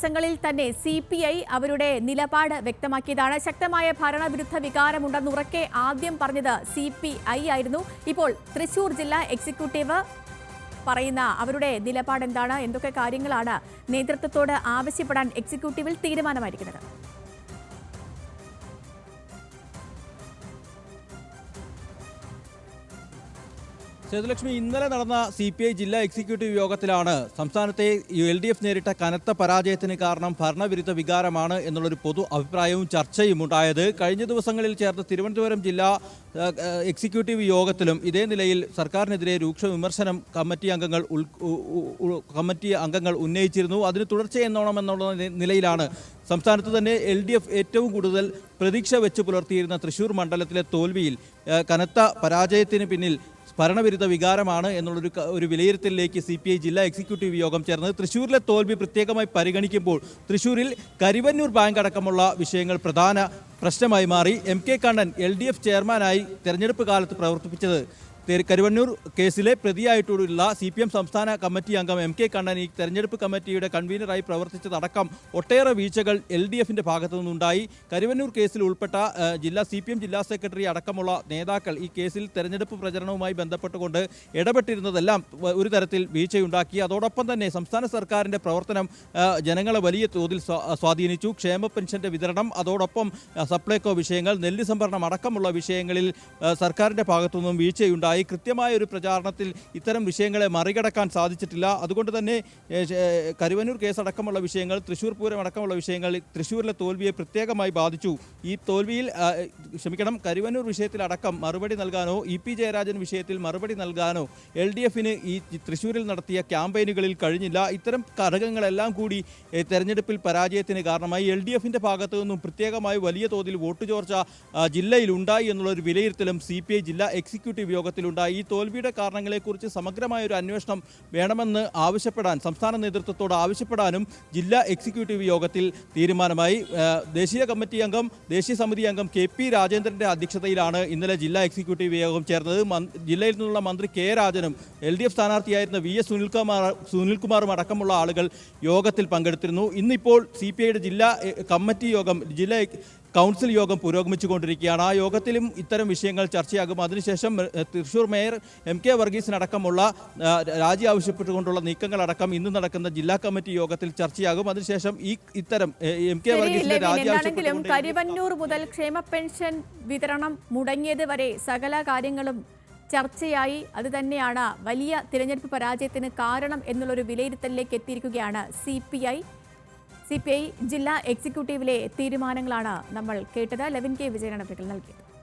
ദിവസങ്ങളിൽ തന്നെ CPI അവരുടെ നിലപാട് വ്യക്തമാക്കിയതാണ്. ശക്തമായ ഭരണവിരുദ്ധ വികാരമുണ്ടെന്ന് ഉറക്കെ ആദ്യം പറഞ്ഞത് CPI ആയിരുന്നു. ഇപ്പോൾ തൃശൂർ ജില്ലാ എക്സിക്യൂട്ടീവ് പറയുന്ന അവരുടെ നിലപാട് എന്താണ്, എന്തൊക്കെ കാര്യങ്ങളാണ് നേതൃത്വത്തോട് ആവശ്യപ്പെടാൻ എക്സിക്യൂട്ടീവിൽ തീരുമാനമായിരിക്കുന്നത്? സേതുലക്ഷ്മി, ഇന്നലെ നടന്ന CPI ജില്ലാ എക്സിക്യൂട്ടീവ് യോഗത്തിലാണ് സംസ്ഥാനത്തെ LDF നേരിട്ട കനത്ത പരാജയത്തിന് കാരണം ഭരണവിരുദ്ധ വികാരമാണ് എന്നുള്ളൊരു പൊതു അഭിപ്രായവും ചർച്ചയും ഉണ്ടായത്. കഴിഞ്ഞ ദിവസങ്ങളിൽ ചേർന്ന തിരുവനന്തപുരം ജില്ലാ എക്സിക്യൂട്ടീവ് യോഗത്തിലും ഇതേ നിലയിൽ സർക്കാരിനെതിരെ രൂക്ഷ വിമർശനം കമ്മിറ്റി അംഗങ്ങൾ ഉന്നയിച്ചിരുന്നു. അതിന് തുടർച്ചയെന്നോണം എന്നുള്ള നിലയിലാണ് സംസ്ഥാനത്ത് തന്നെ LDF ഏറ്റവും കൂടുതൽ പ്രതീക്ഷ വെച്ച് പുലർത്തിയിരുന്ന തൃശൂർ മണ്ഡലത്തിലെ തോൽവിയിൽ കനത്ത പരാജയത്തിന് പിന്നിൽ ഭരണവിരുദ്ധ വികാരമാണ് എന്നുള്ളൊരു വിലയിരുത്തലിലേക്ക് CPI ജില്ലാ എക്സിക്യൂട്ടീവ് യോഗം ചേർന്നത്. തൃശ്ശൂരിലെ തോൽവി പ്രത്യേകമായി പരിഗണിക്കുമ്പോൾ തൃശ്ശൂരിൽ കരിവന്നൂർ ബാങ്ക് അടക്കമുള്ള വിഷയങ്ങൾ പ്രധാന പ്രശ്നമായി മാറി. MK കണ്ണൻ LDF ചെയർമാനായി തെരഞ്ഞെടുപ്പ് കാലത്ത് പ്രവർത്തിപ്പിച്ചത് കരുവന്നൂർ കേസിലെ പ്രതിയായിട്ടുള്ള CPM സംസ്ഥാന കമ്മിറ്റി അംഗം MK കണ്ണൻ ഈ തെരഞ്ഞെടുപ്പ് കമ്മിറ്റിയുടെ കൺവീനറായി പ്രവർത്തിച്ചതടക്കം ഒട്ടേറെ വീഴ്ചകൾ LDFിൻ്റെ ഭാഗത്തു നിന്നുണ്ടായി. കരുവന്നൂർ കേസിൽ ഉൾപ്പെട്ട CPM ജില്ലാ സെക്രട്ടറി അടക്കമുള്ള നേതാക്കൾ ഈ കേസിൽ തെരഞ്ഞെടുപ്പ് പ്രചരണവുമായി ബന്ധപ്പെട്ടുകൊണ്ട് ഇടപെട്ടിരുന്നതെല്ലാം ഒരു തരത്തിൽ വീഴ്ചയുണ്ടാക്കി. അതോടൊപ്പം തന്നെ സംസ്ഥാന സർക്കാരിൻ്റെ പ്രവർത്തനം ജനങ്ങളെ വലിയ തോതിൽ സ്വാധീനിച്ചു. ക്ഷേമ പെൻഷൻ്റെ വിതരണം, അതോടൊപ്പം സപ്ലൈകോ വിഷയങ്ങൾ, നെല്ല് സംഭരണം അടക്കമുള്ള വിഷയങ്ങളിൽ സർക്കാരിൻ്റെ ഭാഗത്തുനിന്നും വീഴ്ചയുണ്ടായി. കൃത്യമായ ഒരു പ്രചാരണത്തിൽ ഇത്തരം വിഷയങ്ങളെ മറികടക്കാൻ സാധിച്ചിട്ടില്ല. അതുകൊണ്ട് തന്നെ കരുവന്നൂർ കേസടക്കമുള്ള വിഷയങ്ങൾ, തൃശ്ശൂർ പൂരം അടക്കമുള്ള വിഷയങ്ങൾ തൃശ്ശൂരിലെ തോൽവിയെ പ്രത്യേകമായി ബാധിച്ചു. ഈ തോൽവിയിൽ കരുവന്നൂർ വിഷയത്തിലടക്കം മറുപടി നൽകാനോ EP ജയരാജൻ വിഷയത്തിൽ മറുപടി നൽകാനോ LDFിന് ഈ തൃശ്ശൂരിൽ നടത്തിയ ക്യാമ്പയിനുകളിൽ കഴിഞ്ഞില്ല. ഇത്തരം ഘടകങ്ങളെല്ലാം കൂടി തെരഞ്ഞെടുപ്പിൽ പരാജയത്തിന് കാരണമായി. LDFിൻ്റെ ഭാഗത്തു നിന്നും പ്രത്യേകമായി വലിയ തോതിൽ വോട്ട് ചോർച്ച ജില്ലയിൽ ഉണ്ടായി എന്നുള്ളൊരു വിലയിരുത്തലും CPI ജില്ലാ എക്സിക്യൂട്ടീവ് യോഗത്തിൽ ഉണ്ടായി. ഈ തോൽവിയുടെ കാരണങ്ങളെക്കുറിച്ച് സമഗ്രമായ ഒരു അന്വേഷണം വേണമെന്ന് ആവശ്യപ്പെടാൻ സംസ്ഥാന നേതൃത്വത്തോട് ആവശ്യപ്പെടാനും ജില്ലാ എക്സിക്യൂട്ടീവ് യോഗത്തിൽ തീരുമാനമായി. ദേശീയ സമിതി അംഗം KP രാജേന്ദ്രൻ്റെ അധ്യക്ഷതയിലാണ് ഇന്നലെ ജില്ലാ എക്സിക്യൂട്ടീവ് യോഗം ചേർന്നത്. ജില്ലയിൽ നിന്നുള്ള മന്ത്രി K രാജനും LDF സ്ഥാനാർത്ഥിയായിരുന്ന VS സുനിൽകുമാറും അടക്കമുള്ള ആളുകൾ യോഗത്തിൽ പങ്കെടുത്തിരുന്നു. ഇന്നിപ്പോൾ CPIയുടെ ജില്ലാ കമ്മിറ്റി യോഗം, ജില്ലാ കൗൺസിൽ യോഗം പുരോഗമിച്ചുകൊണ്ടിരിക്കുകയാണ്. ആ യോഗത്തിലും ഇത്തരം വിഷയങ്ങൾ ചർച്ചയാകും. അതിനുശേഷം തൃശ്ശൂർ മേയർ MK വർഗീസിനടക്കമുള്ള രാജി ആവശ്യപ്പെട്ടുകൊണ്ടുള്ള നീക്കങ്ങളടക്കം ഇന്ന് നടക്കുന്ന ജില്ലാ കമ്മിറ്റി യോഗത്തിൽ ചർച്ചയാകും. അതിനുശേഷം ഇത്തരം MK വർഗീസിന്റെ രാജി ആവശ്യപ്പെട്ടുകൊണ്ട് കരിവന്നൂർ മുതൽ ക്ഷേമ പെൻഷൻ വിതരണം മുടങ്ങിയത് വരെ സകല കാര്യങ്ങളും ചർച്ചയായി. അത് തന്നെയാണ് വലിയ തിരഞ്ഞെടുപ്പ് പരാജയത്തിന് കാരണം എന്നുള്ളൊരു വിലയിരുത്തലിലേക്ക് എത്തിയിരിക്കുകയാണ് CPI ജില്ലാ എക്സിക്യൂട്ടീവിലെ തീരുമാനങ്ങളാണ് നമ്മൾ കേട്ടത്. ലെവിൻ K വിജയനാണ് നൽകിയത്.